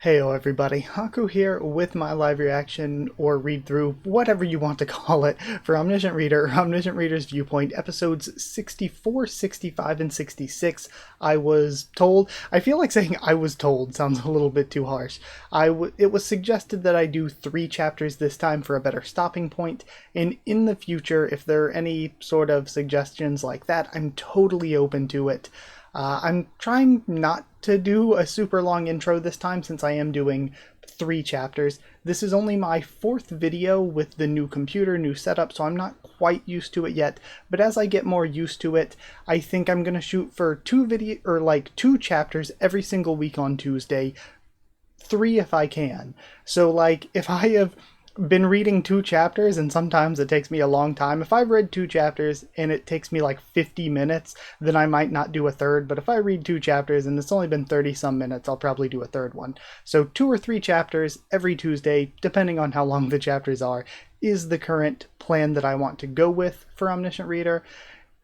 Heyo everybody, Haku here with my live reaction or read through, whatever you want to call it, for Omniscient Reader, Omniscient Reader's Viewpoint, episodes 64, 65, and 66. I was told, I feel like saying I was told sounds a little bit too harsh. It was suggested that I do 3 chapters this time for a better stopping point, and in the future, if there are any sort of suggestions like that, I'm totally open to it. I'm trying not to do a super long intro this time since I am doing 3 chapters. This is only my 4th video with the new computer, new setup, so I'm not quite used to it yet. But as I get more used to it, I think I'm gonna shoot for 2 chapters every single week on Tuesday, 3 if I can. So like if I have been reading 2 chapters, and sometimes it takes me a long time. If I've read 2 chapters and it takes me like 50 minutes, then I might not do a third. But if I read 2 chapters and it's only been 30 some minutes, I'll probably do a third one. So 2 or 3 chapters every Tuesday, depending on how long the chapters are, is the current plan that I want to go with for Omniscient Reader.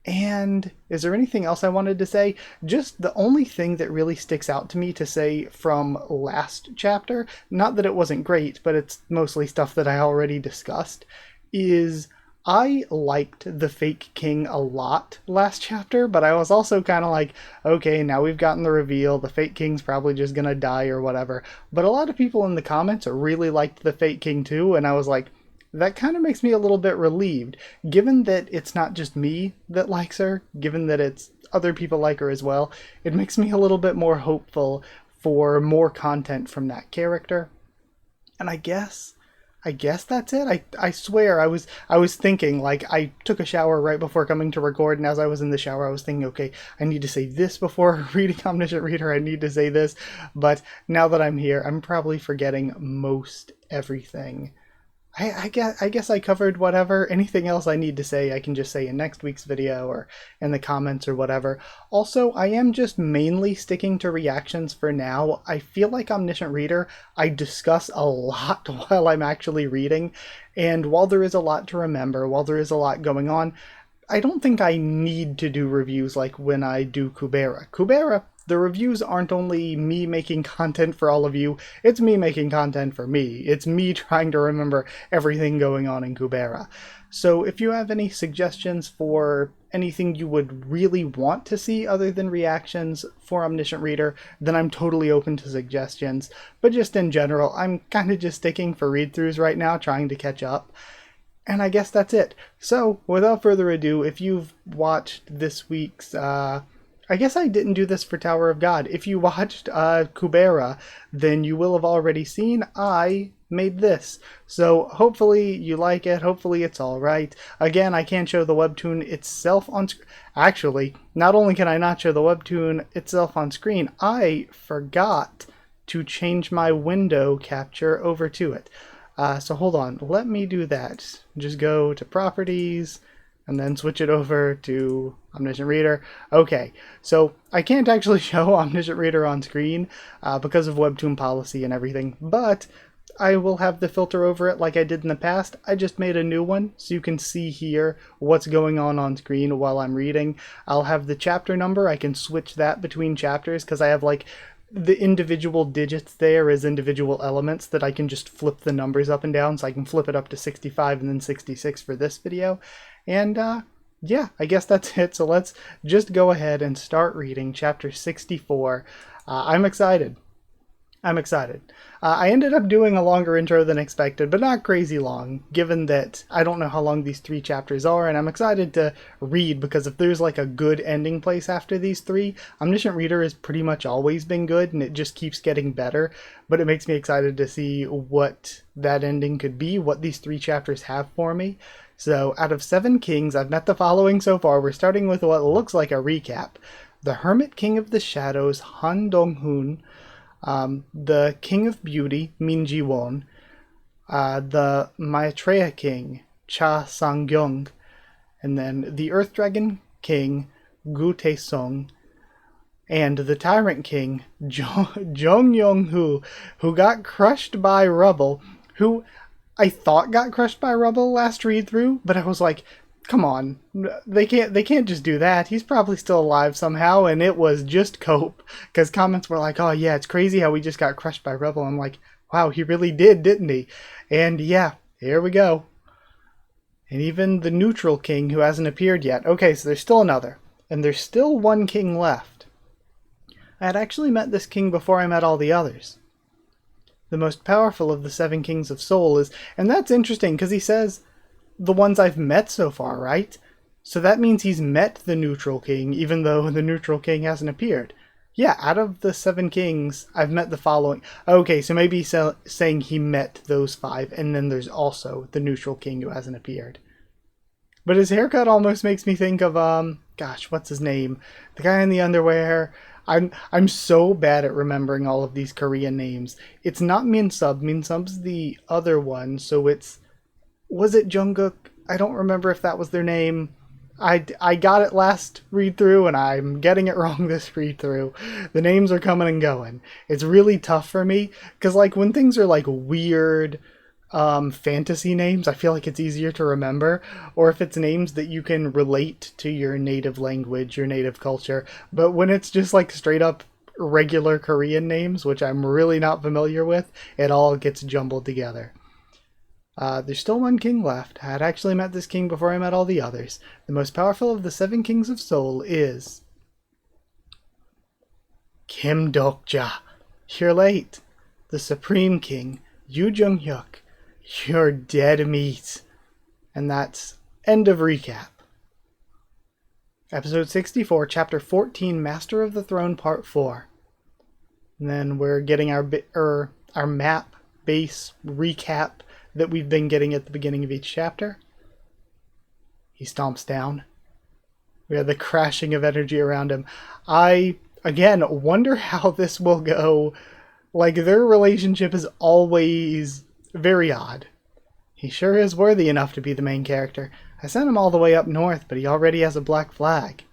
And is there anything else I wanted to say? Just the only thing that really sticks out to me to say from last chapter, not that it wasn't great, but it's mostly stuff that I already discussed, is I liked the fake king a lot last chapter, but I was also kind of like, okay, now we've gotten the reveal, the fake king's probably just gonna die or whatever. But a lot of people in the comments really liked the fake king too, and I was like, that kind of makes me a little bit relieved, given that it's not just me that likes her, given that it's other people like her as well. It makes me a little bit more hopeful for more content from that character. And I guess that's it. I swear I was thinking, like, I took a shower right before coming to record, and as I was in the shower I was thinking, okay, I need to say this before reading Omniscient Reader, I need to say this, but now that I'm here, I'm probably forgetting most everything. I guess I covered whatever. Anything else I need to say, I can just say in next week's video or in the comments or whatever. Also, I am just mainly sticking to reactions for now. I feel like Omniscient Reader, I discuss a lot while I'm actually reading, and while there is a lot to remember, while there is a lot going on, I don't think I need to do reviews like when I do Kubera. Kubera, the reviews aren't only me making content for all of you, it's me making content for me. It's me trying to remember everything going on in Kubera. So if you have any suggestions for anything you would really want to see other than reactions for Omniscient Reader, then I'm totally open to suggestions. But just in general, I'm kind of just sticking for read-throughs right now, trying to catch up. And I guess that's it. So, without further ado, if you've watched this week's, I guess I didn't do this for Tower of God. If you watched Kubera, then you will have already seen I made this. So hopefully you like it. Hopefully it's alright. Again, I can't show the webtoon itself on screen. Actually, not only can I not show the webtoon itself on screen, I forgot to change my window capture over to it. So hold on, let me do that. Just go to Properties, and then switch it over to Omniscient Reader. Okay, so I can't actually show Omniscient Reader on screen because of Webtoon policy and everything, but I will have the filter over it like I did in the past. I just made a new one, so you can see here what's going on screen while I'm reading. I'll have the chapter number. I can switch that between chapters because I have like the individual digits there as individual elements that I can just flip the numbers up and down, so I can flip it up to 65 and then 66 for this video. And yeah, I guess that's it. So let's just go ahead and start reading chapter 64. I'm excited. I ended up doing a longer intro than expected, but not crazy long, given that I don't know how long these 3 chapters are, and I'm excited to read, because if there's like a good ending place after these 3, Omniscient Reader has pretty much always been good, and it just keeps getting better, but it makes me excited to see what that ending could be, what these 3 chapters have for me. So, out of 7 kings, I've met the following so far. We're starting with what looks like a recap. The Hermit King of the Shadows, Han Dong-hoon, the King of Beauty, Min Ji-won, the Maitreya King, Cha Sang-gyong, and then the Earth Dragon King, Gu Tae-sung, and the Tyrant King, Jong Yong-hoo, who got crushed by rubble, who I thought got crushed by rubble last read through, but I was like, Come on, they can't just do that. He's probably still alive somehow, and it was just cope. Because comments were like, "Oh yeah, it's crazy how we just got crushed by Rebel." I'm like, "Wow, he really did, didn't he?" And yeah, here we go. And even the neutral king who hasn't appeared yet. Okay, so there's still another, and there's still one king left. I had actually met this king before I met all the others. The most powerful of the 7 kings of Seoul is, and that's interesting because he says the ones I've met so far, right? So that means he's met the neutral king, even though the neutral king hasn't appeared. Yeah, out of the 7 kings, I've met the following. Okay, so maybe he's saying he met those 5, and then there's also the neutral king who hasn't appeared. But his haircut almost makes me think of, gosh, what's his name? The guy in the underwear. I'm so bad at remembering all of these Korean names. It's not Minsub. Minsub's the other one, so it's... Was it Jungkook? I don't remember if that was their name. I got it last read through and I'm getting it wrong this read through. The names are coming and going. It's really tough for me because like when things are like weird fantasy names, I feel like it's easier to remember, or if it's names that you can relate to your native language, your native culture. But when it's just like straight up regular Korean names, which I'm really not familiar with, it all gets jumbled together. There's still one king left. I had actually met this king before I met all the others. The most powerful of the 7 kings of Seoul is... Kim Dokja. You're late. The supreme king, Yoo Jung-hyuk. You're dead meat. And that's end of recap. Episode 64, Chapter 14, Master of the Throne, Part 4. And then we're getting our map base recap that we've been getting at the beginning of each chapter. He stomps down. We have the crashing of energy around him. I, again, wonder how this will go. Like, their relationship is always very odd. He sure is worthy enough to be the main character. I sent him all the way up north, but he already has a black flag.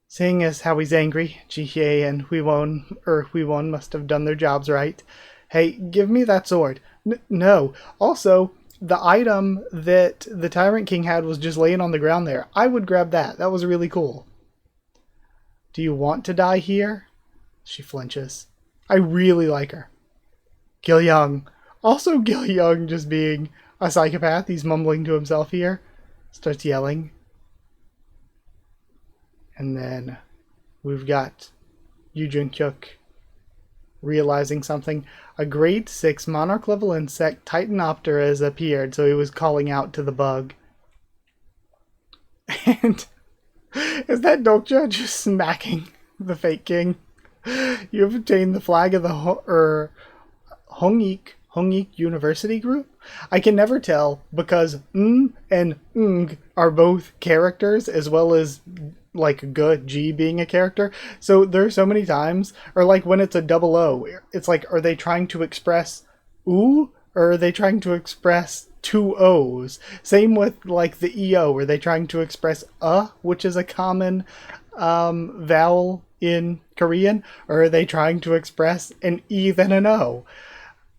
Seeing as how he's angry, Jihye and Huiwon must have done their jobs right. Hey, give me that sword. No. Also, the item that the Tyrant King had was just laying on the ground there. I would grab that. That was really cool. Do you want to die here? She flinches. I really like her. Gil Young. Also Gil Young just being a psychopath. He's mumbling to himself here. Starts yelling. And then we've got Yoo Jung-hyuk realizing something. A grade 6 monarch level insect Titanoptera has appeared, so he was calling out to the bug. And is that Dokja just smacking the fake king? You have obtained the flag of the Hongik University group? I can never tell because and are both characters as well as like G being a character. So there are so many times, or like when it's a double O, it's like, are they trying to express oo or are they trying to express 2 O's? Same with like the EO, are they trying to express which is a common vowel in Korean, or are they trying to express an E then an O?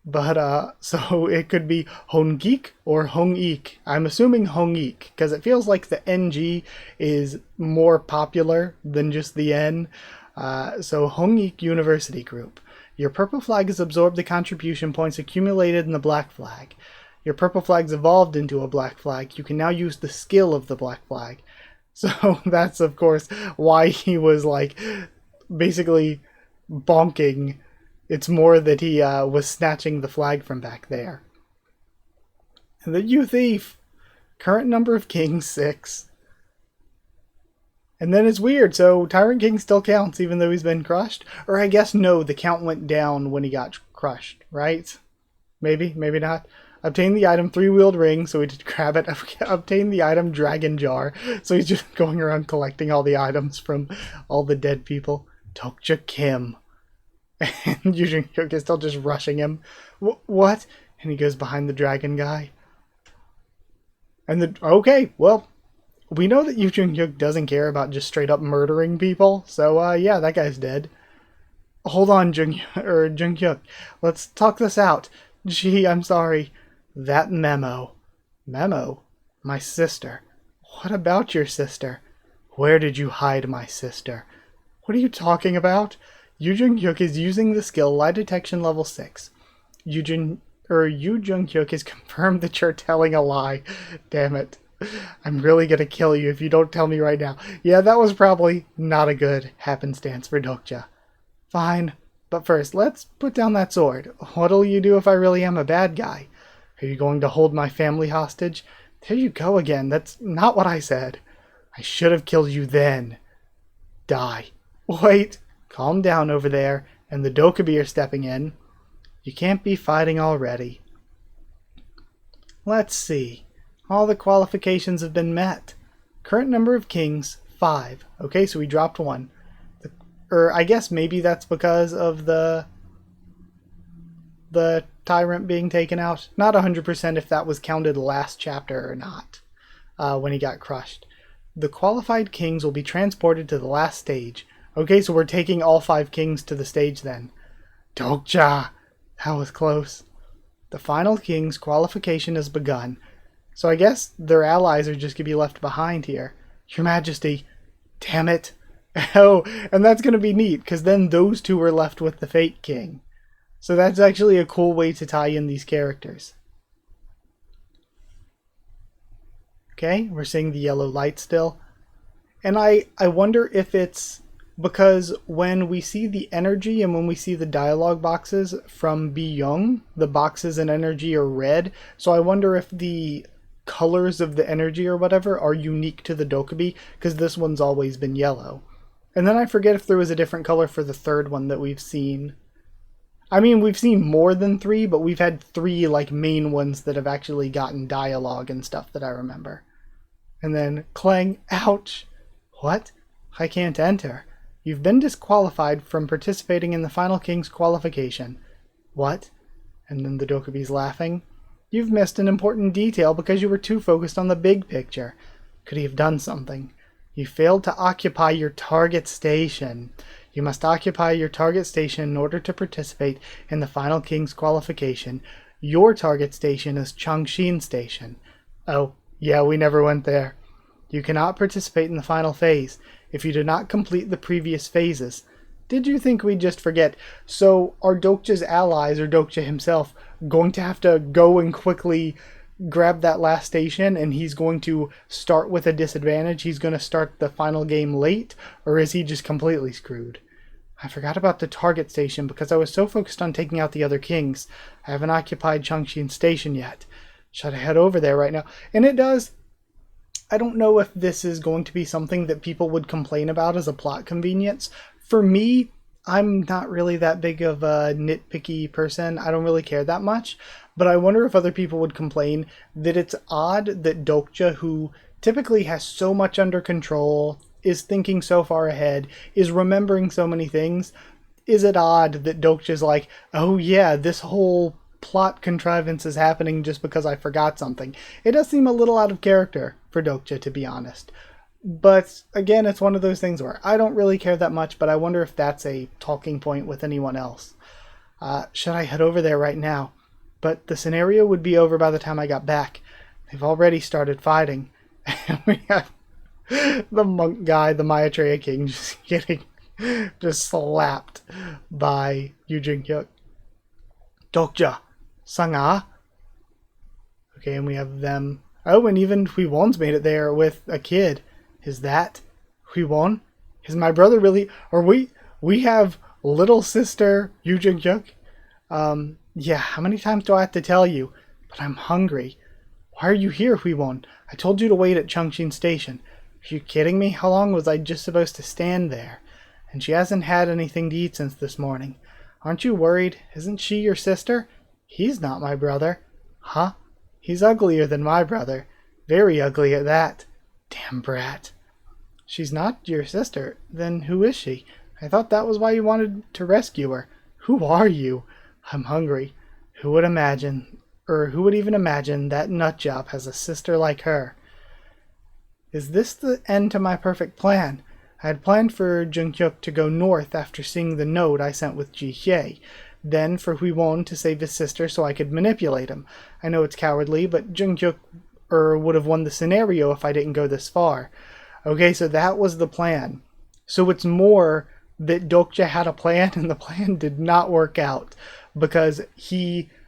But, so it could be Hongik or Hongik. I'm assuming Hongik, because it feels like the NG is more popular than just the N. So Hongik University Group. Your purple flag has absorbed the contribution points accumulated in the black flag. Your purple flag's evolved into a black flag. You can now use the skill of the black flag. So that's, of course, why he was, like, basically bonking. It's more that he was snatching the flag from back there. And the You Thief! Current number of kings, 6. And then it's weird, so Tyrant King still counts even though he's been crushed? Or I guess no, the count went down when he got crushed, right? Maybe, maybe not. Obtain the item 3-wheeled ring, so he did grab it. Obtain the item dragon jar, so he's just going around collecting all the items from all the dead people. Dokja Kim. And Yoo Jung-hyuk is still just rushing him. What? And he goes behind the dragon guy. And okay, well, we know that Yoo Jung-hyuk doesn't care about just straight up murdering people. So, yeah, that guy's dead. Hold on, Jung-hyuk. Let's talk this out. Gee, I'm sorry. That memo. Memo? My sister. What about your sister? Where did you hide my sister? What are you talking about? Yu Jung-hyuk is using the skill Lie Detection level 6. Yu Jung-hyuk has confirmed that you're telling a lie. Damn it. I'm really gonna kill you if you don't tell me right now. Yeah, that was probably not a good happenstance for Dokja. Fine, but first, let's put down that sword. What'll you do if I really am a bad guy? Are you going to hold my family hostage? There you go again. That's not what I said. I should have killed you then. Die. Wait. Calm down over there, and the Dokubi are stepping in. You can't be fighting already. Let's see. All the qualifications have been met. Current number of kings, 5. Okay, so we dropped 1. I guess maybe that's because of the tyrant being taken out. Not 100% if that was counted last chapter or not, when he got crushed. The qualified kings will be transported to the last stage. Okay, so we're taking all 5 kings to the stage then. Dokja! That was close. The final king's qualification has begun. So I guess their allies are just going to be left behind here. Your Majesty. Damn it. Oh, and that's going to be neat, because then those 2 are left with the Fake King. So that's actually a cool way to tie in these characters. Okay, we're seeing the yellow light still. And I wonder if it's because when we see the energy and when we see the dialogue boxes from Bi-young, the boxes and energy are red. So I wonder if the colors of the energy or whatever are unique to the Dokubi, because this one's always been yellow. And then I forget if there was a different color for the third one that we've seen. I mean, we've seen more than 3, but we've had 3 like main ones that have actually gotten dialogue and stuff that I remember. And then clang, ouch. What? I can't enter. You've been disqualified from participating in the final king's qualification. What? And then the Dokubi's laughing. You've missed an important detail because you were too focused on the big picture. Could he have done something? You failed to occupy your target station. You must occupy your target station in order to participate in the final king's qualification. Your target station is Changshin Station. Oh, yeah, we never went there. You cannot participate in the final phase if you did not complete the previous phases. Did you think we'd just forget? So are Dokja's allies, or Dokja himself, going to have to go and quickly grab that last station, and he's going to start with a disadvantage? He's going to start the final game late, or is he just completely screwed? I forgot about the target station because I was so focused on taking out the other kings. I haven't occupied Changshin Station yet. Should I head over there right now? And it does. I don't know if this is going to be something that people would complain about as a plot convenience. For me, I'm not really that big of a nitpicky person. I don't really care that much. But I wonder if other people would complain that it's odd that Dokja, who typically has so much under control, is thinking so far ahead, is remembering so many things. Is it odd that Dokja's like, oh yeah, this whole plot contrivance is happening just because I forgot something? It does seem a little out of character for Dokja, to be honest. But again, it's one of those things where I don't really care that much, but I wonder if that's a talking point with anyone else. Should I head over there right now? But the scenario would be over by the time I got back. They've already started fighting. And we have the monk guy, the Maitreya King, just getting slapped by Yu Jung-hyuk. Dokja, Sangha. Okay, and we have them. Oh, and even Hui-won's made it there with a kid. Is that Hui-won? Is my brother really? Or we have little sister Yu Jung-hyuk? Yeah, how many times do I have to tell you? But I'm hungry. Why are you here, Hui-won? I told you to wait at Changshin Station. Are you kidding me? How long was I just supposed to stand there? And she hasn't had anything to eat since this morning. Aren't you worried? Isn't she your sister? He's not my brother. Huh? He's uglier than my brother. Very ugly at that. Damn brat. She's not your sister. Then who is she? I thought that was why you wanted to rescue her. Who are you? I'm hungry. Who would even imagine that nutjob has a sister like her? Is this the end to my perfect plan? I had planned for Jung-hyuk to go north after seeing the note I sent with Ji-hye. Then for Hui-won to save his sister so I could manipulate him. I know it's cowardly, but or would have won the scenario if I didn't go this far. Okay, so that was the plan. So it's more that Dokja had a plan and the plan did not work out because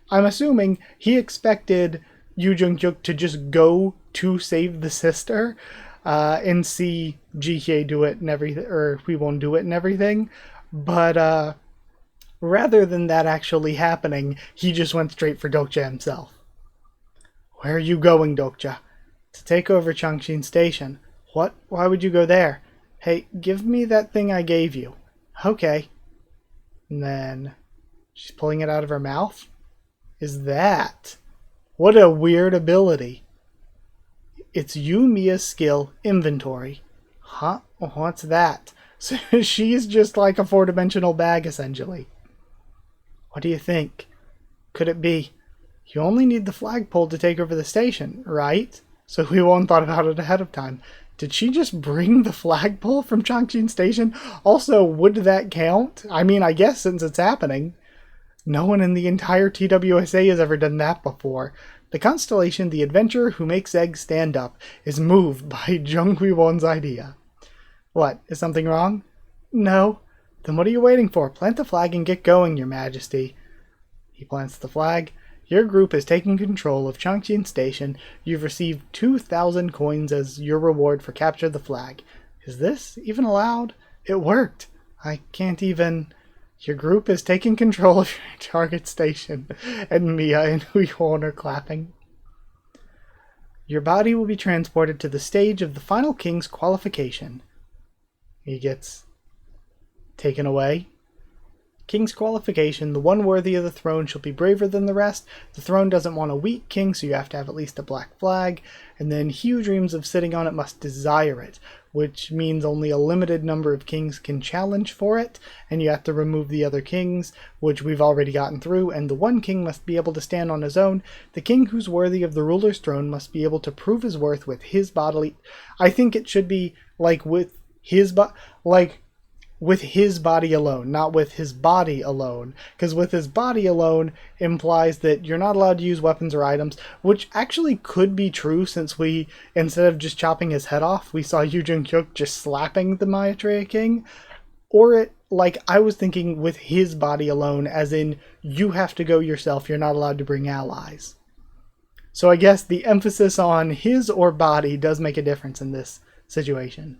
I'm assuming he expected Yu Jung-hyuk to just go to save the sister and see Ji-hye do it and everything, or we won't do it and everything. But rather than that actually happening, he just went straight for Dokja himself. Where are you going, Dokja? To take over Changxin Station. What? Why would you go there? Hey, give me that thing I gave you. Okay. And then she's pulling it out of her mouth? Is that? What a weird ability. It's Yumiya's skill, Inventory. Huh? What's that? So she's just like a four-dimensional bag, essentially. What do you think? Could it be? You only need the flagpole to take over the station, right? So we won't thought about it ahead of time. Did she just bring the flagpole from Changxin Station? Also, would that count? I mean, I guess since it's happening. No one in the entire TWSA has ever done that before. The constellation The Adventurer Who Makes Eggs Stand Up is moved by Jung Hui-won's idea. What, is something wrong? No. Then what are you waiting for? Plant the flag and get going, Your Majesty. He plants the flag. Your group is taking control of Changxin Station. You've received 2,000 coins as your reward for capture the flag. Is this even allowed? It worked. I can't even... Your group is taking control of your target station. And Mia and Hui-won are clapping. Your body will be transported to the stage of the final king's qualification. He gets taken away. King's qualification. The one worthy of the throne shall be braver than the rest. The throne doesn't want a weak king, so you have to have at least a black flag. And then he who dreams of sitting on it must desire it, which means only a limited number of kings can challenge for it, and you have to remove the other kings, which we've already gotten through, and the one king must be able to stand on his own. The king who's worthy of the ruler's throne must be able to prove his worth with his bodily... I think it should be like with his with his body alone, not with his body alone. Because with his body alone implies that you're not allowed to use weapons or items, which actually could be true since we, instead of just chopping his head off, we saw Yu Jung-hyuk just slapping the Maitreya King. Or it, like, I was thinking with his body alone, as in, you have to go yourself, you're not allowed to bring allies. So I guess the emphasis on his or body does make a difference in this situation.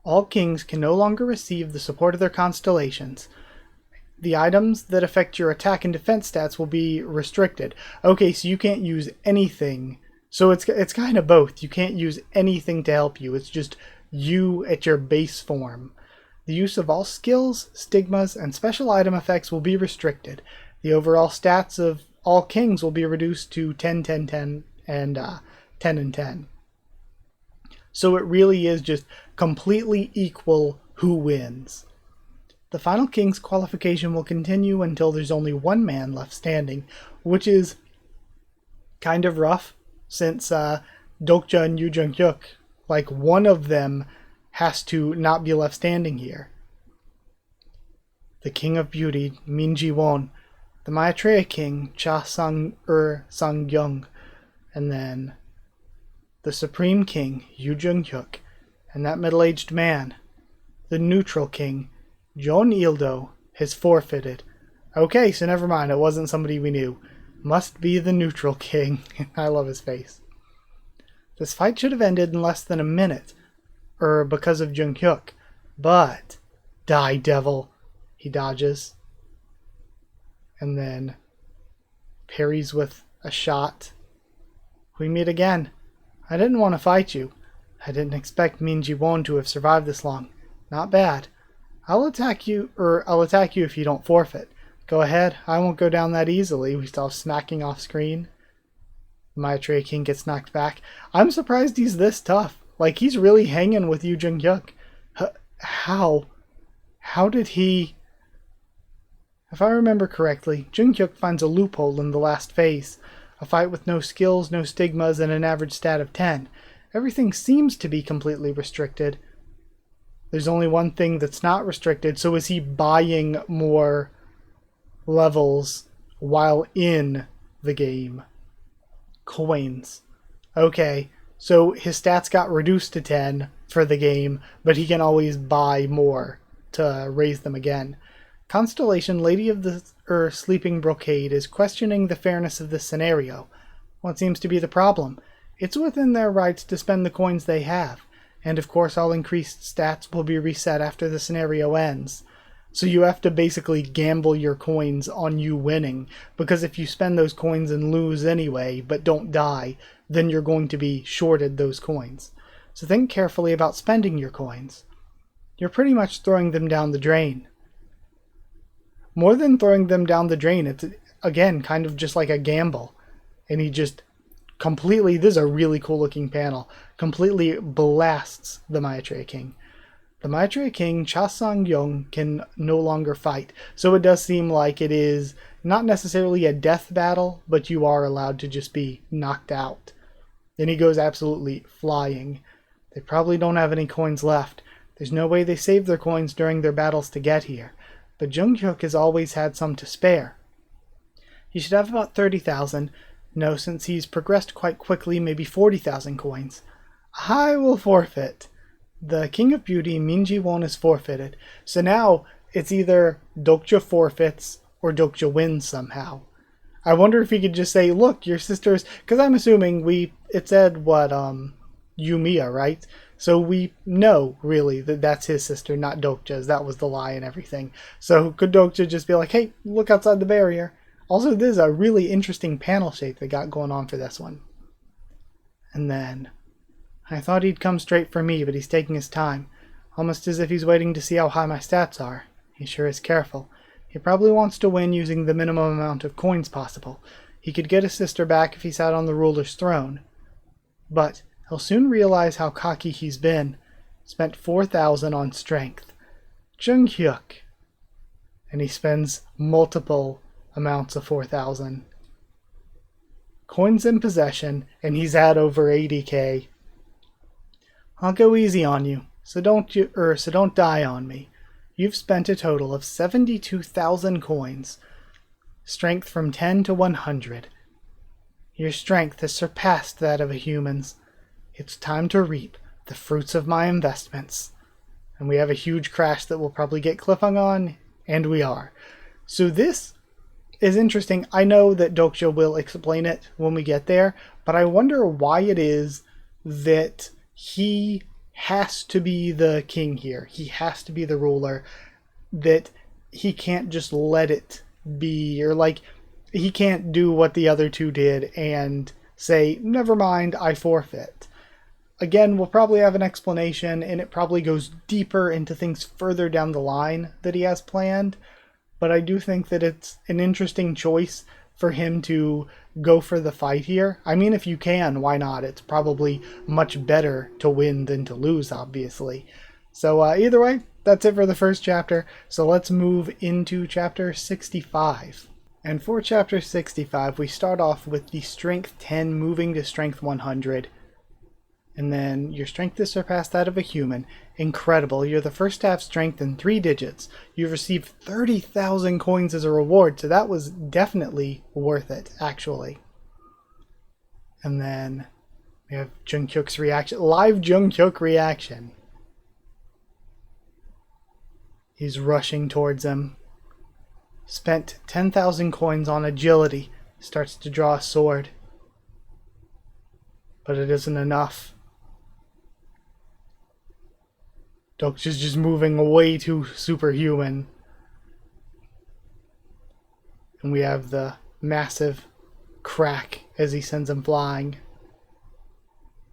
All kings can no longer receive the support of their constellations. The items that affect your attack and defense stats will be restricted. Okay, so you can't use anything. So it's kind of both. You can't use anything to help you. It's just you at your base form. The use of all skills, stigmas, and special item effects will be restricted. The overall stats of all kings will be reduced to 10, 10, 10, and 10 and 10. So it really is just completely equal who wins. The final king's qualification will continue until there's only one man left standing, which is kind of rough since Dokja and Yu Jung-hyuk, like one of them has to not be left standing here. The King of Beauty, Min Ji-won, the Maitreya King, Cha Sang-gyung, and then the Supreme King, Yu Jung-hyuk, and that middle-aged man, the Neutral King, Jon Il-do, has forfeited. Okay, so never mind, it wasn't somebody we knew. Must be the Neutral King. I love his face. This fight should have ended in less than a minute, because of Jung-hyuk. But, die devil, he dodges. And then parries with a shot. We meet again. I didn't want to fight you. I didn't expect Min Ji-won to have survived this long. Not bad. I'll attack you if you don't forfeit. Go ahead, I won't go down that easily. We start smacking off screen. The Maitreya King gets knocked back. I'm surprised he's this tough. Like, he's really hanging with Yu Jung-hyuk. How? How did he... If I remember correctly, Jung-hyuk finds a loophole in the last phase. A fight with no skills, no stigmas, and an average stat of 10. Everything seems to be completely restricted. There's only one thing that's not restricted, so is he buying more levels while in the game? Coins. Okay, so his stats got reduced to 10 for the game, but he can always buy more to raise them again. Constellation, Lady of the Sleeping Brocade, is questioning the fairness of this scenario. What seems to be the problem? It's within their rights to spend the coins they have, and of course all increased stats will be reset after the scenario ends. So you have to basically gamble your coins on you winning, because if you spend those coins and lose anyway, but don't die, then you're going to be shorted those coins. So think carefully about spending your coins. You're pretty much throwing them down the drain. More than throwing them down the drain, it's, again, kind of just like a gamble. And he just completely, this is a really cool looking panel, completely blasts the Maitreya King. The Maitreya King, Cha Sang-yong, can no longer fight. So it does seem like it is not necessarily a death battle, but you are allowed to just be knocked out. Then he goes absolutely flying. They probably don't have any coins left. There's no way they saved their coins during their battles to get here. But Jung-hyuk has always had some to spare. He should have about 30,000. No, since he's progressed quite quickly, maybe 40,000 coins. I will forfeit. The King of Beauty, Min Ji-won, is forfeited. So now it's either Dokja forfeits or Dokja wins somehow. I wonder if he could just say, look, your sister's... Because I'm assuming it said, Yumiya, right? So we know, really, that that's his sister, not Dokja's. That was the lie and everything. So could Dokja just be like, hey, look outside the barrier. Also, this is a really interesting panel shape they got going on for this one. And then, I thought he'd come straight for me, but he's taking his time. Almost as if he's waiting to see how high my stats are. He sure is careful. He probably wants to win using the minimum amount of coins possible. He could get his sister back if he sat on the ruler's throne. But he'll soon realize how cocky he's been. Spent 4,000 on strength. Jung-hyuk. And he spends multiple amounts of 4,000. Coins in possession, and he's at over 80k. I'll go easy on you, so don't die on me. You've spent a total of 72,000 coins. Strength from 10 to 100. Your strength has surpassed that of a human's. It's time to reap the fruits of my investments. And we have a huge crash that we'll probably get cliffhung on, and we are. So this is interesting. I know that Dokja will explain it when we get there, but I wonder why it is that he has to be the king here. He has to be the ruler, that he can't just let it be, or like he can't do what the other two did and say, never mind, I forfeit. Again, we'll probably have an explanation, and it probably goes deeper into things further down the line that he has planned, but I do think that it's an interesting choice for him to go for the fight here. I mean, if you can, why not? It's probably much better to win than to lose, obviously. So either way, that's it for the first chapter. So let's move into chapter 65. And for chapter 65, we start off with the strength 10 moving to strength 100. And then your strength is surpassed that of a human. Incredible. You're the first to have strength in 3 digits. You've received 30,000 coins as a reward, so that was definitely worth it, actually. And then we have Jung-hyuk's reaction. Live Jung-hyuk reaction. He's rushing towards him. Spent 10,000 coins on agility. Starts to draw a sword. But it isn't enough. Dokja's just moving way too superhuman. And we have the massive crack as he sends him flying.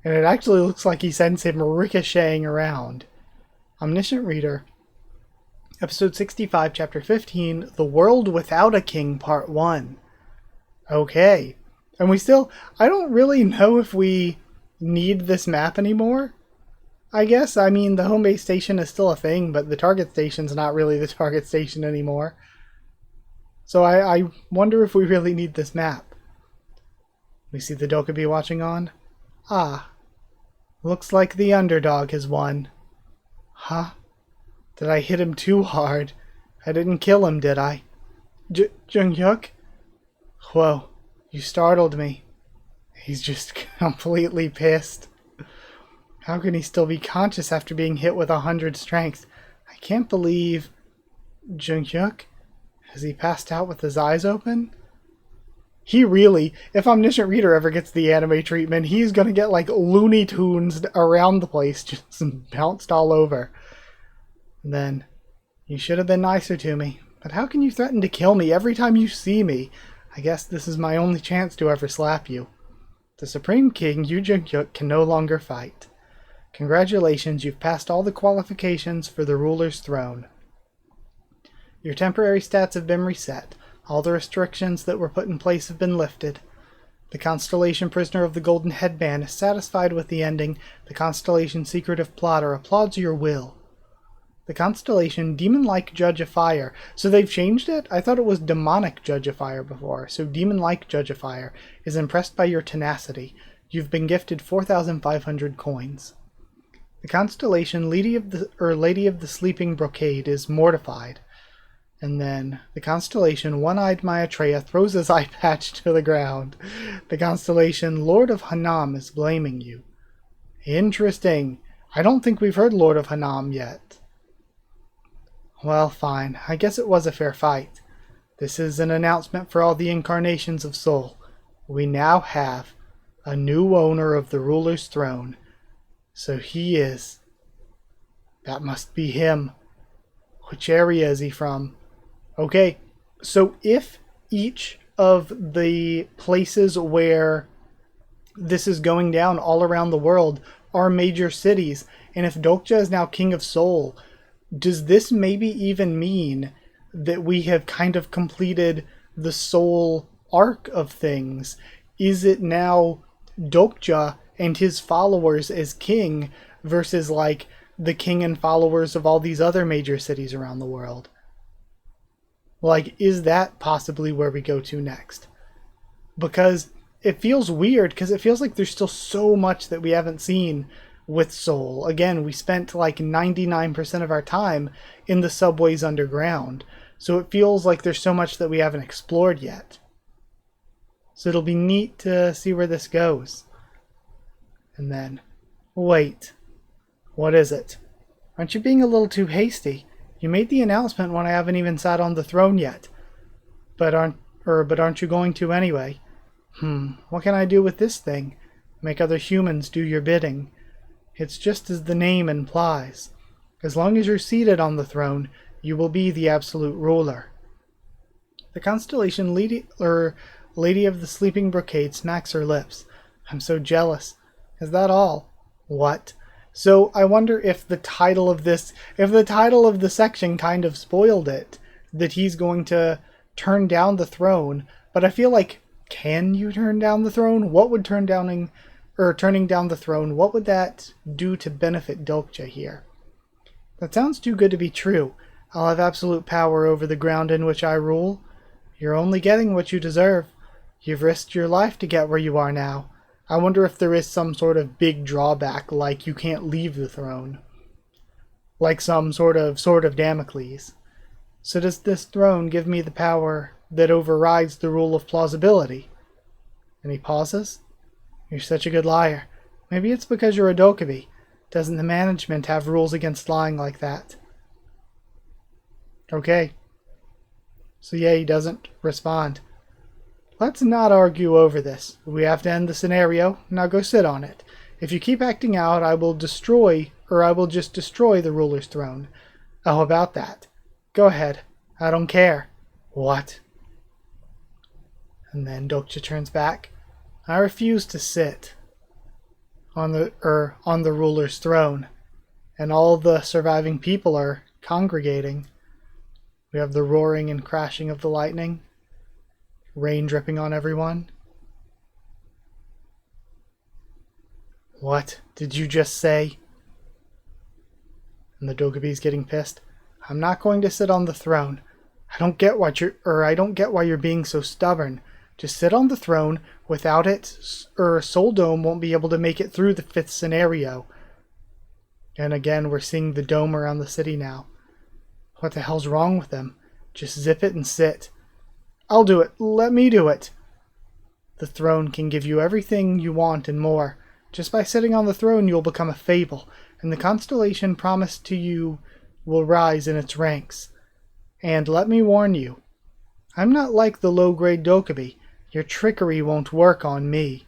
And it actually looks like he sends him ricocheting around. Omniscient Reader, Episode 65, Chapter 15, The World Without a King, Part 1. Okay. And I don't really know if we need this map anymore. I guess, I mean, the home base station is still a thing, but the target station's not really the target station anymore. So I wonder if we really need this map. We see the Dokkaebi watching on. Ah. Looks like the underdog has won. Huh? Did I hit him too hard? I didn't kill him, did I? Jung-hyuk? Whoa, you startled me. He's just completely pissed. How can he still be conscious after being hit with 100 strength? I can't believe... Junkyuk? Has he passed out with his eyes open? He really, if Omniscient Reader ever gets the anime treatment, he's gonna get like Looney Tunes around the place, just bounced all over. And then, you should have been nicer to me. But how can you threaten to kill me every time you see me? I guess this is my only chance to ever slap you. The Supreme King, Yu Junkyuk, can no longer fight. Congratulations, you've passed all the qualifications for the ruler's throne. Your temporary stats have been reset. All the restrictions that were put in place have been lifted. The Constellation Prisoner of the Golden Headband is satisfied with the ending. The Constellation Secretive Plotter applauds your will. The Constellation Demon-like Judge of Fire. So they've changed it? I thought it was Demonic Judge of Fire before. So Demon-like Judge of Fire is impressed by your tenacity. You've been gifted 4,500 coins. The Constellation Lady of the Sleeping Brocade is mortified. And then the Constellation One-Eyed Maitreya throws his eye patch to the ground. The Constellation Lord of Hanam is blaming you. Interesting. I don't think we've heard Lord of Hanam yet. Well, fine. I guess it was a fair fight. This is an announcement for all the incarnations of Soul. We now have a new owner of the ruler's throne. So he is... That must be him. Which area is he from? Okay, so if each of the places where this is going down all around the world are major cities, and if Dokja is now King of Seoul, does this maybe even mean that we have kind of completed the Seoul arc of things? Is it now Dokja and his followers as king versus like the king and followers of all these other major cities around the world? Like, is that possibly where we go to next? Because it feels weird, because it feels like there's still so much that we haven't seen with Seoul. Again, we spent like 99% of our time in the subways underground, so it feels like there's so much that we haven't explored yet. So it'll be neat to see where this goes. And then, wait, what is it? Aren't you being a little too hasty? You made the announcement when I haven't even sat on the throne yet. But aren't you going to anyway? What can I do with this thing? Make other humans do your bidding. It's just as the name implies. As long as you're seated on the throne, you will be the absolute ruler. The Constellation Lady of the Sleeping Brocade smacks her lips. I'm so jealous. Is that all? What? So I wonder if the title of the section kind of spoiled it, that he's going to turn down the throne. But I feel like, can you turn down the throne? What would turning down the throne, what would that do to benefit Dokja here? That sounds too good to be true. I'll have absolute power over the ground in which I rule. You're only getting what you deserve. You've risked your life to get where you are now. I wonder if there is some sort of big drawback, like you can't leave the throne. Like some sort of sword of Damocles. So does this throne give me the power that overrides the rule of plausibility? And he pauses. You're such a good liar. Maybe it's because you're a Dokubi. Doesn't the management have rules against lying like that? Okay. So yeah, he doesn't respond. Let's not argue over this. We have to end the scenario. Now go sit on it. If you keep acting out, I will just destroy the ruler's throne. How about that? Go ahead. I don't care. What? And then Dokja turns back. I refuse to sit on the ruler's throne. And all the surviving people are congregating. We have the roaring and crashing of the lightning. Rain dripping on everyone. What did you just say? And the Dokubi's getting pissed. I'm not going to sit on the throne. I don't get why you're being so stubborn. Just sit on the throne. Without it, Soul Dome won't be able to make it through the 5th scenario. And again, we're seeing the dome around the city now. What the hell's wrong with them? Just zip it and sit. I'll do it. Let me do it. The throne can give you everything you want and more. Just by sitting on the throne you'll become a fable, and the constellation promised to you will rise in its ranks. And let me warn you, I'm not like the low-grade Dokkaebi. Your trickery won't work on me.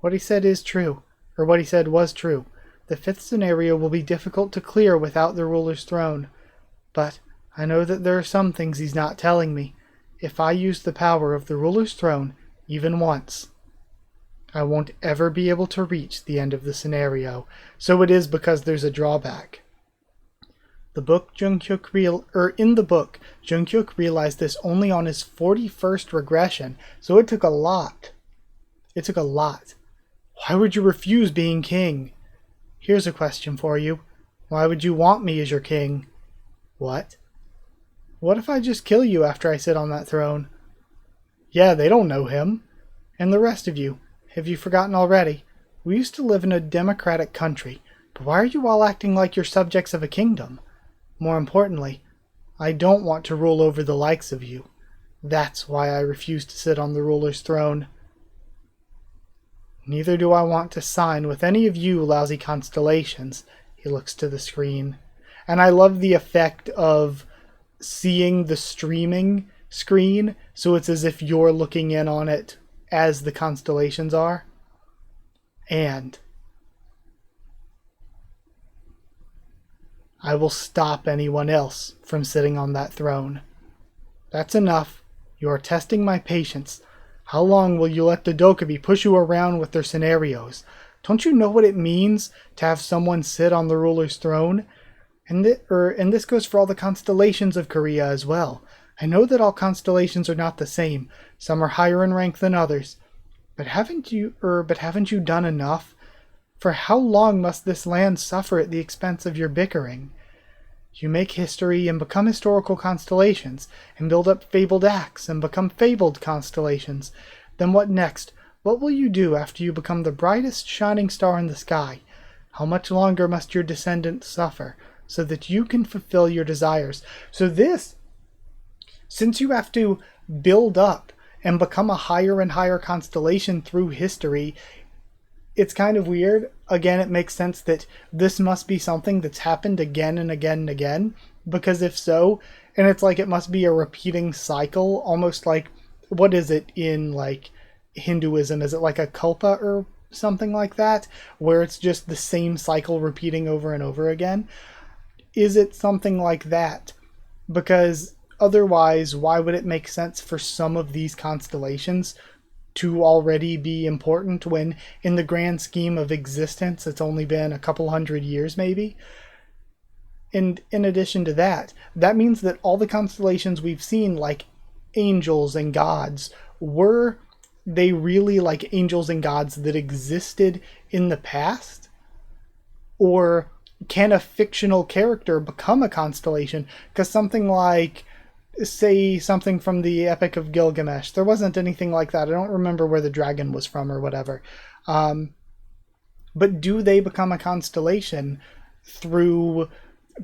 What he said is true, or what he said was true. The 5th scenario will be difficult to clear without the ruler's throne. But I know that there are some things he's not telling me. If I use the power of the ruler's throne, even once, I won't ever be able to reach the end of the scenario. So it is because there's a drawback. In the book, Jungkook realized this only on his 41st regression, so it took a lot. Why would you refuse being king? Here's a question for you. Why would you want me as your king? What? What if I just kill you after I sit on that throne? Yeah, they don't know him. And the rest of you, have you forgotten already? We used to live in a democratic country, but why are you all acting like you're subjects of a kingdom? More importantly, I don't want to rule over the likes of you. That's why I refuse to sit on the ruler's throne. Neither do I want to sign with any of you lousy constellations. He looks to the screen. And I love the effect of seeing the streaming screen, so it's as if you're looking in on it as the constellations are. And I will stop anyone else from sitting on that throne. That's enough. You are testing my patience. How long will you let the Dokkaebi push you around with their scenarios? Don't you know what it means to have someone sit on the ruler's throne? And this goes for all the constellations of Korea as well. I know that all constellations are not the same. Some are higher in rank than others. But haven't you done enough? For how long must this land suffer at the expense of your bickering? You make history and become historical constellations, and build up fabled acts and become fabled constellations. Then what next? What will you do after you become the brightest shining star in the sky? How much longer must your descendants suffer, so that you can fulfill your desires? So since you have to build up and become a higher and higher constellation through history, it's kind of weird. Again, it makes sense that this must be something that's happened again and again and again, because if so, and it's like it must be a repeating cycle, almost like, what is it in like Hinduism? Is it like a kalpa or something like that, where it's just the same cycle repeating over and over again? Is it something like that? Because otherwise, why would it make sense for some of these constellations to already be important when in the grand scheme of existence it's only been a couple hundred years maybe? And in addition to that, that means that all the constellations we've seen, like angels and gods, were they really like angels and gods that existed in the past? Or can a fictional character become a constellation? Because something like, say, something from the Epic of Gilgamesh, there wasn't anything like that. I don't remember where the dragon was from or whatever. But do they become a constellation through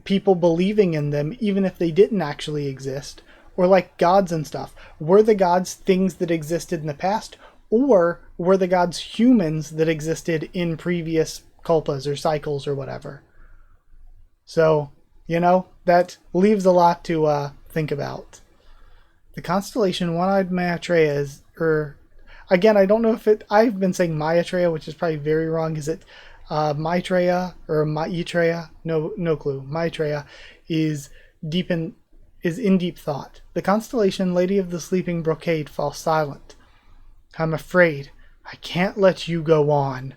people believing in them, even if they didn't actually exist? Or like gods and stuff. Were the gods things that existed in the past? Or were the gods humans that existed in previous kalpas or cycles or whatever? So, that leaves a lot to think about. The constellation One-Eyed Maitreya is, again, I don't know if I've been saying Maitreya, which is probably very wrong. Is it Maitreya or Maitreya? No clue. Maitreya is in deep thought. The constellation Lady of the Sleeping Brocade falls silent. I'm afraid I can't let you go on.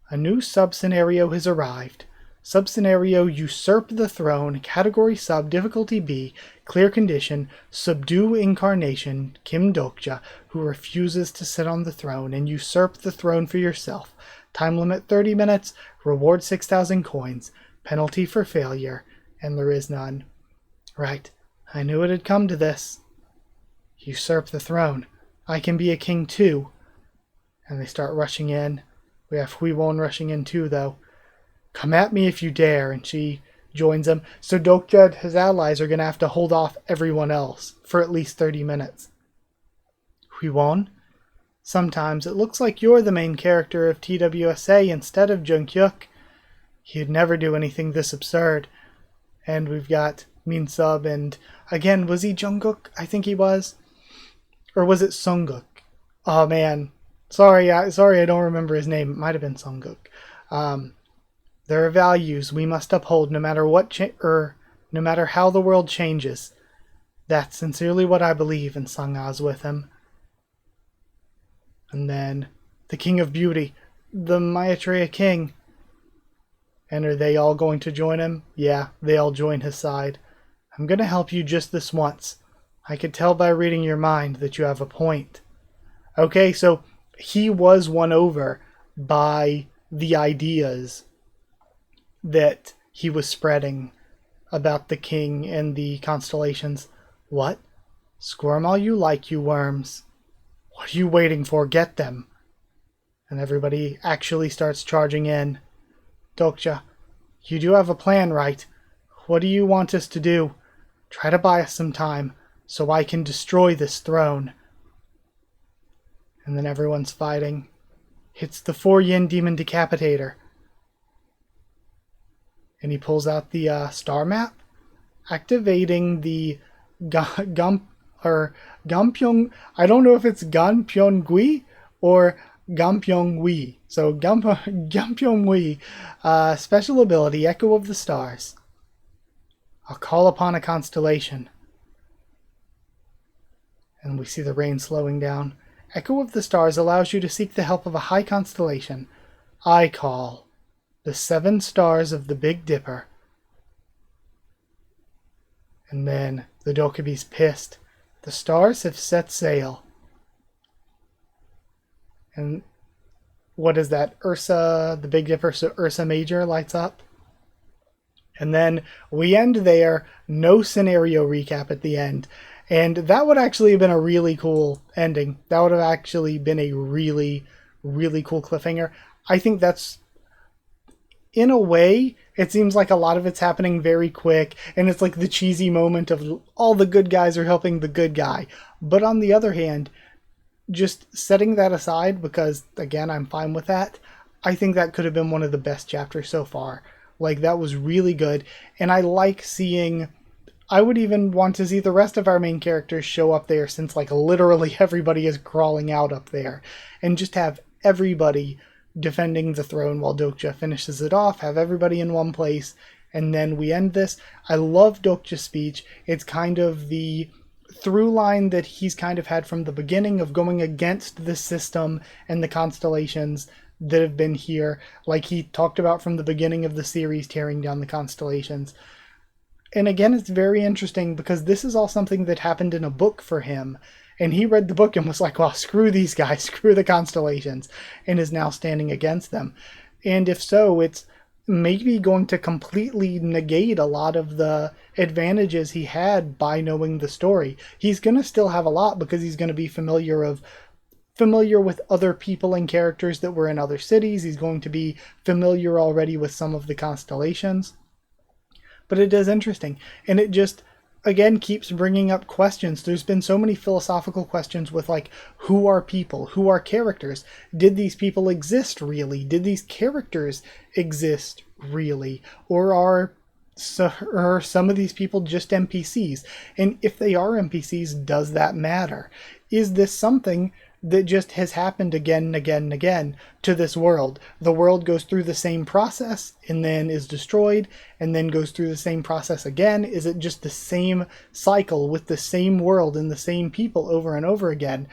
A new sub-scenario has arrived. Sub-scenario Usurp the Throne, Category Sub, Difficulty B, Clear Condition, Subdue Incarnation, Kim Dokja, who refuses to sit on the throne and usurp the throne for yourself. Time limit 30 minutes, reward 6,000 coins, penalty for failure, and there is none. Right, I knew it had come to this. Usurp the throne. I can be a king too. And they start rushing in. We have Huiwon rushing in too, though. Come at me if you dare, and she joins them. So Dokja and his allies are going to have to hold off everyone else for at least 30 minutes. Huiwon, Sometimes it looks like you're the main character of TWSA instead of Jungkook. He'd never do anything this absurd. And we've got Min Sub, and again, was he Jungkook? I think he was. Or was it Sungkook? Oh man, sorry, I don't remember his name. It might have been Sungkook. There are values we must uphold no matter what no matter how the world changes. That's sincerely what I believe, and Sung A's with him. And then the King of Beauty, the Maitreya King. And are they all going to join him? Yeah, they all join his side. I'm going to help you just this once. I could tell by reading your mind that you have a point. Okay, so he was won over by the ideas that he was spreading about the king and the constellations. What? Squirm all you like, you worms. What are you waiting for? Get them. And everybody actually starts charging in. Dokja, you do have a plan, right? What do you want us to do? Try to buy us some time so I can destroy this throne. And then everyone's fighting. It's the 4-yen demon decapitator. And he pulls out the star map, activating the Gampyeong. I don't know if it's Ganpyeong-gui or Gampyeong-wi. So Gampyeong-wi, special ability, Echo of the Stars. I'll call upon a constellation. And we see the rain slowing down. Echo of the Stars allows you to seek the help of a high constellation. I call the 7 stars of the Big Dipper. And then the Dokubi's pissed. The stars have set sail. And what is that? Ursa, the Big Dipper, so Ursa Major lights up. And then we end there. No scenario recap at the end. And that would actually have been a really cool ending. That would have actually been a really, really cool cliffhanger. I think that's, in a way, it seems like a lot of it's happening very quick. And it's like the cheesy moment of all the good guys are helping the good guy. But on the other hand, just setting that aside, because, again, I'm fine with that, I think that could have been one of the best chapters so far. Like, that was really good. And I like seeing... I would even want to see the rest of our main characters show up there, since, like, literally everybody is crawling out up there. And just have everybody defending the throne while Dokja finishes it off, have everybody in one place, and then we end this. I love Dokja's speech. It's kind of the through line that he's kind of had from the beginning of going against the system and the constellations that have been here, like he talked about from the beginning of the series, tearing down the constellations. And again, it's very interesting because this is all something that happened in a book for him. And he read the book and was like, well, screw these guys, screw the constellations, and is now standing against them. And if so, it's maybe going to completely negate a lot of the advantages he had by knowing the story. He's going to still have a lot because he's going to be familiar with other people and characters that were in other cities. He's going to be familiar already with some of the constellations. But it is interesting, and it just, again, keeps bringing up questions. There's been so many philosophical questions with, like, who are people? Who are characters? Did these people exist really? Did these characters exist really? Or are some of these people just NPCs? And if they are NPCs, does that matter? Is this something that just has happened again and again and again to this world? The world goes through the same process and then is destroyed, and then goes through the same process again. Is it just the same cycle with the same world and the same people over and over again?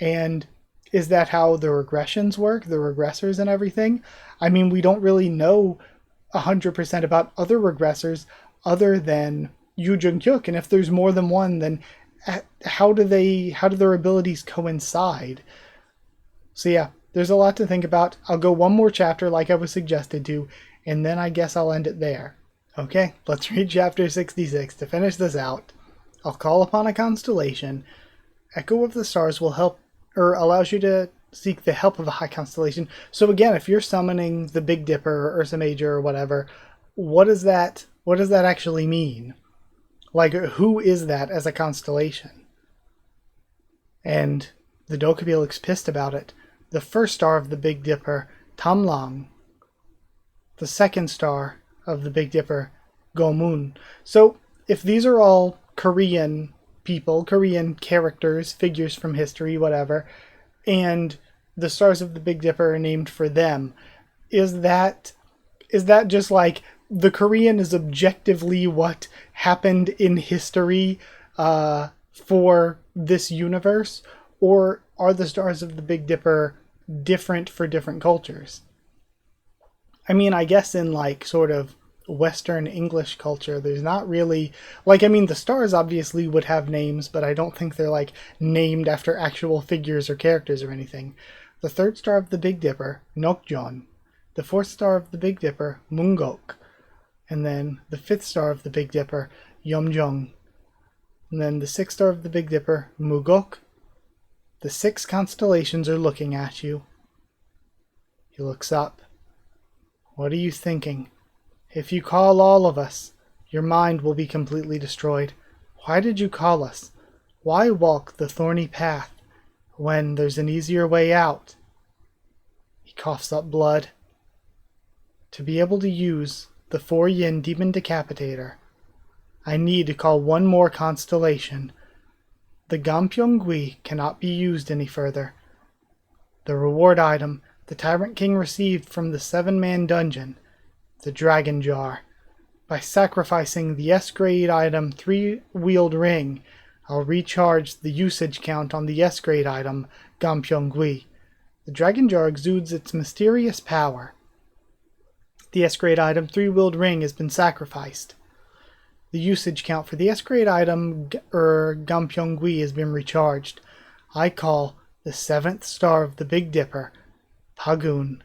And is that how the regressions work, the regressors and everything? I mean, we don't really know 100% about other regressors other than Yu Jung-kyuk, and if there's more than one, then how do their abilities coincide? So yeah, there's a lot to think about. I'll go one more chapter like I was suggested to, and then I guess I'll end it there. Okay, let's read chapter 66 to finish this out. I'll call upon a constellation. Echo of the Stars will help, or allows you to seek the help of a high constellation. So again, if you're summoning the Big Dipper or Ursa Major or whatever, what does that actually mean? Like, who is that as a constellation? And The Dokkaebi looks pissed about it. The first star of the Big Dipper, Tamlang. The second star of the Big Dipper, Gomun. So, if these are all Korean people, Korean characters, figures from history, whatever, and the stars of the Big Dipper are named for them, is that just like the Korean is objectively what happened in history for this universe, or are the stars of the Big Dipper different for different cultures? I mean, I guess in like sort of Western English culture, there's not really like, I mean, the stars obviously would have names, but I don't think they're like named after actual figures or characters or anything. The third star of the Big Dipper, Nokjon. The fourth star of the Big Dipper, Mungok. And then the fifth star of the Big Dipper, Yeomjong. And then the sixth star of the Big Dipper, Mugok. The 6 constellations are looking at you. He looks up. What are you thinking? If you call all of us, your mind will be completely destroyed. Why did you call us? Why walk the thorny path when there's an easier way out? He coughs up blood. To be able to use the 4-yin Demon Decapitator, I need to call one more constellation. The Gampyeong-gui cannot be used any further. The reward item the Tyrant King received from the 7-man dungeon, the Dragon Jar. By sacrificing the S-grade item 3-wheeled ring, I'll recharge the usage count on the S-grade item, Gampyeong-gui. The Dragon Jar exudes its mysterious power. The S-grade item 3-wheeled ring has been sacrificed. The usage count for the S-grade item Gampyeong-gui has been recharged. I call the 7th star of the Big Dipper, Pagun.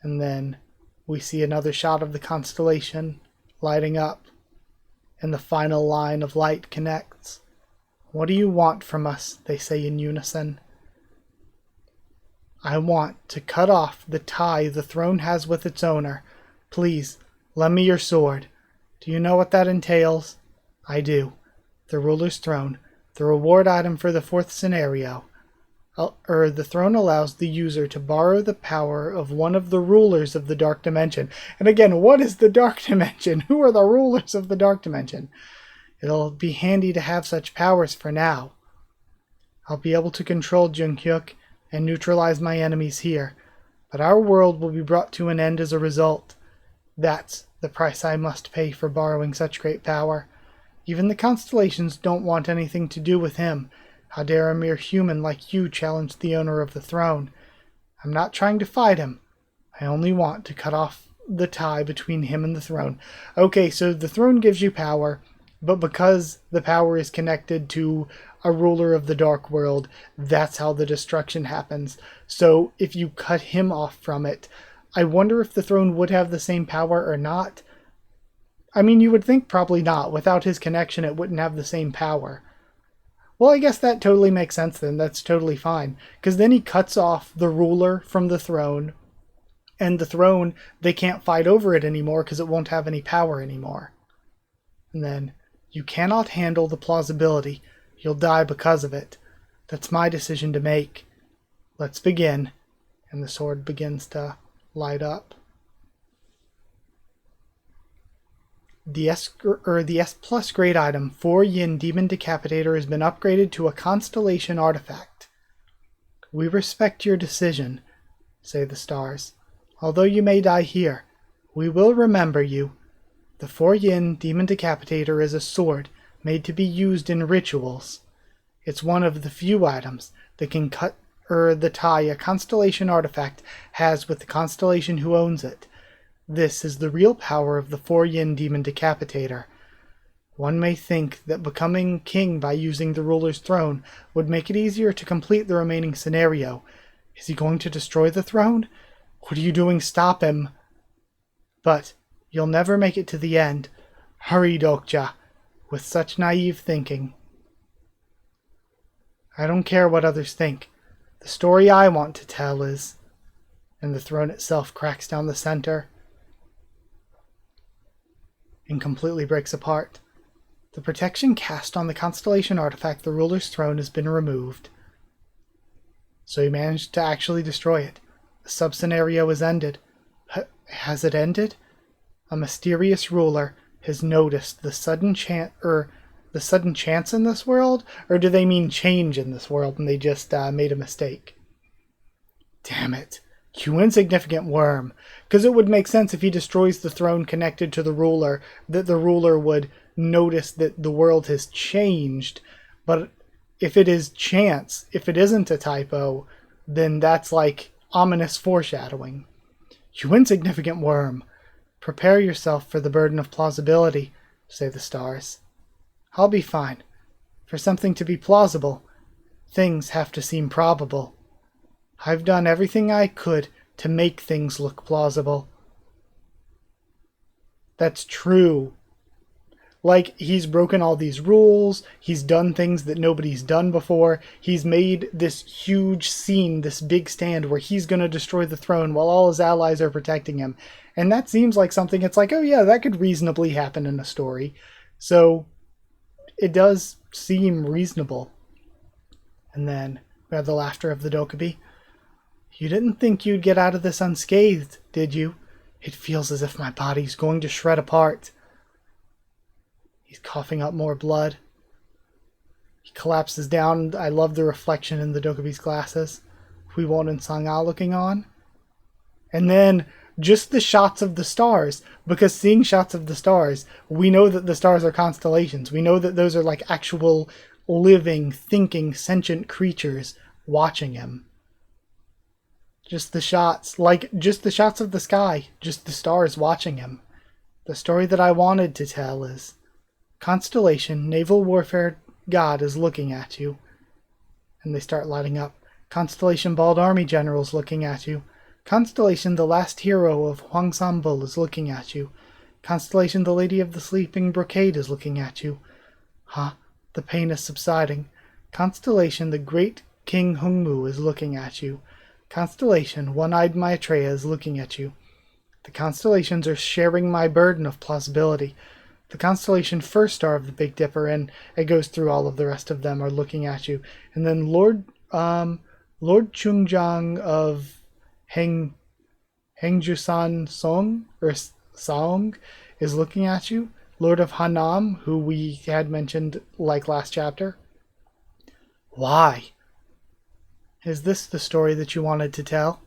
And then we see another shot of the constellation lighting up, and the final line of light connects. What do you want from us? They say in unison. I want to cut off the tie the throne has with its owner. Please, lend me your sword. Do you know what that entails? I do. The ruler's throne. The reward item for the 4th scenario. The throne allows the user to borrow the power of one of the rulers of the Dark Dimension. And again, what is the Dark Dimension? Who are the rulers of the Dark Dimension? It'll be handy to have such powers for now. I'll be able to control Junghyuk and neutralize my enemies here, but our world will be brought to an end as a result. That's the price I must pay for borrowing such great power. Even the constellations don't want anything to do with him. How dare a mere human like you challenge the owner of the throne? I'm not trying to fight him. I only want to cut off the tie between him and the throne. Okay, so the throne gives you power, but because the power is connected to a ruler of the dark world, that's how the destruction happens. So if you cut him off from it, I wonder if the throne would have the same power or not. I mean, you would think probably not. Without his connection, it wouldn't have the same power. Well, I guess that totally makes sense then. That's totally fine. Because then he cuts off the ruler from the throne, and the throne, they can't fight over it anymore because it won't have any power anymore. And then, you cannot handle the plausibility. You'll die because of it. That's my decision to make. Let's begin. And the sword begins to light up. The S plus grade item 4-yin Demon Decapitator has been upgraded to a constellation artifact. We respect your decision, say the stars. Although you may die here, we will remember you. The 4-yin Demon Decapitator is a sword made to be used in rituals. It's one of the few items that can cut the tie a constellation artifact has with the constellation who owns it. This is the real power of the 4-yin Demon Decapitator. One may think that becoming king by using the ruler's throne would make it easier to complete the remaining scenario. Is he going to destroy the throne? What are you doing? Stop him! But you'll never make it to the end. Hurry, Dokja, with such naive thinking. I don't care what others think. The story I want to tell is... And the throne itself cracks down the center and completely breaks apart. The protection cast on the constellation artifact, the ruler's throne, has been removed. So he managed to actually destroy it. The sub-scenario is ended. Has it ended? A mysterious ruler has noticed the sudden chance in this world? Or do they mean change in this world and they just made a mistake? Damn it. You insignificant worm. Because it would make sense if he destroys the throne connected to the ruler, that the ruler would notice that the world has changed. But if it is chance, if it isn't a typo, then that's like ominous foreshadowing. You insignificant worm. Prepare yourself for the burden of plausibility, say the stars. I'll be fine. For something to be plausible, things have to seem probable. I've done everything I could to make things look plausible. That's true. Like, he's broken all these rules, he's done things that nobody's done before, he's made this huge scene, this big stand where he's going to destroy the throne while all his allies are protecting him. And that seems like something, it's like, oh yeah, that could reasonably happen in a story. So, it does seem reasonable. And then, we have the laughter of the Dokubi. You didn't think you'd get out of this unscathed, did you? It feels as if my body's going to shred apart. He's coughing up more blood. He collapses down. I love the reflection in the Dokubi's glasses. Huiwon and Sang-a looking on. And then just the shots of the stars. Because seeing shots of the stars, we know that the stars are constellations. We know that those are like actual living, thinking, sentient creatures watching him. Just the shots, like just the shots of the sky, just the stars watching him. The story that I wanted to tell is Constellation, Naval Warfare God is looking at you. And they start lighting up. Constellation, Bald Army General's looking at you. Constellation, the last hero of Hwang Sambul is looking at you. Constellation, the Lady of the Sleeping Brocade is looking at you. The pain is subsiding. Constellation, the great King Hungmu is looking at you. Constellation, One-Eyed Maitreya is looking at you. The constellations are sharing my burden of plausibility. The constellation First Star of the Big Dipper, and it goes through all of the rest of them, are looking at you. And then Lord Chungjang of Hengjusan Song, or Saong, is looking at you. Lord of Hanam, who we had mentioned like last chapter. Why? Is this the story that you wanted to tell?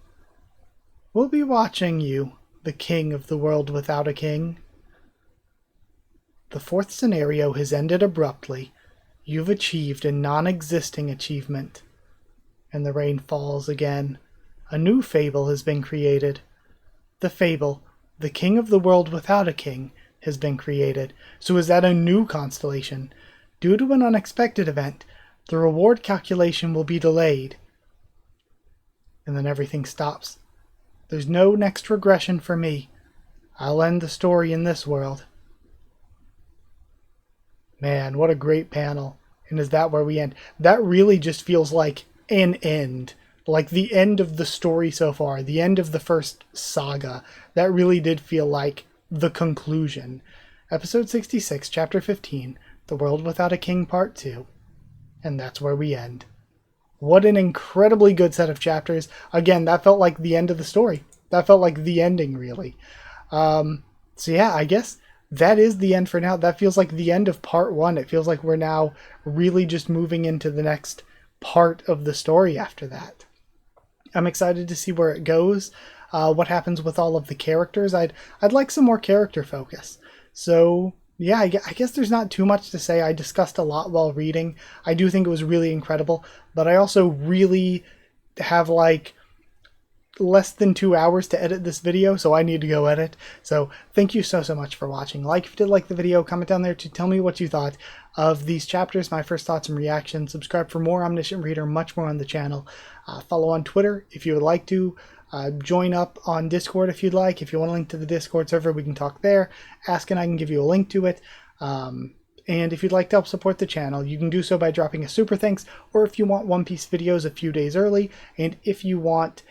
We'll be watching you, the king of the world without a king. The fourth scenario has ended abruptly. You've achieved a non-existing achievement. And the rain falls again. A new fable has been created. The fable, the king of the world without a king, has been created. So is that a new constellation? Due to an unexpected event, the reward calculation will be delayed. And then everything stops. There's no next regression for me. I'll end the story in this world. Man, what a great panel. And is that where we end? That really just feels like an end. Like the end of the story so far. The end of the first saga. That really did feel like the conclusion. Episode 66, Chapter 15, The World Without a King, Part 2. And that's where we end. What an incredibly good set of chapters. Again, that felt like the end of the story. That felt like the ending, really. So yeah, I guess that is the end for now. That feels like the end of part 1. It feels like we're now really just moving into the next part of the story after that. I'm excited to see where it goes. What happens with all of the characters. I'd like some more character focus. So yeah, I guess there's not too much to say. I discussed a lot while reading. I do think it was really incredible, but I also really have like less than 2 hours to edit this video, so I need to go edit. So thank you so much for watching. Like if you did like the video, comment down there to tell me what you thought of these chapters, my first thoughts and reactions. Subscribe for more Omniscient Reader, much more on the channel. Follow on Twitter if you would like to. Join up on Discord if you'd like. If you want a link to the Discord server, we can talk there. Ask and I can give you a link to it. And if you'd like to help support the channel, you can do so by dropping a super thanks, or if you want One Piece videos a few days early, and if you want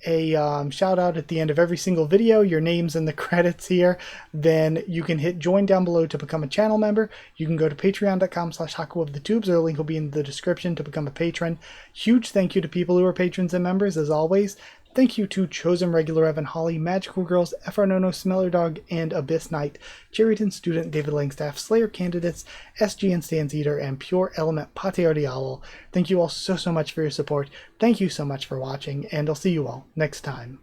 a shout out at the end of every single video, your name's in the credits here, then you can hit join down below to become a channel member. You can go to patreon.com/HakuOfTheTubes, or the link will be in the description to become a patron. Huge thank you to people who are patrons and members, as always. Thank you to Chosen Regular Evan Holly, Magical Girls, FR Smeller Dog, and Abyss Knight, Cherryton Student, David Langstaff, Slayer Candidates, SGN Stans Eater, and Pure Element Pateo de Owl. Thank you all so much for your support. Thank you so much for watching, and I'll see you all next time.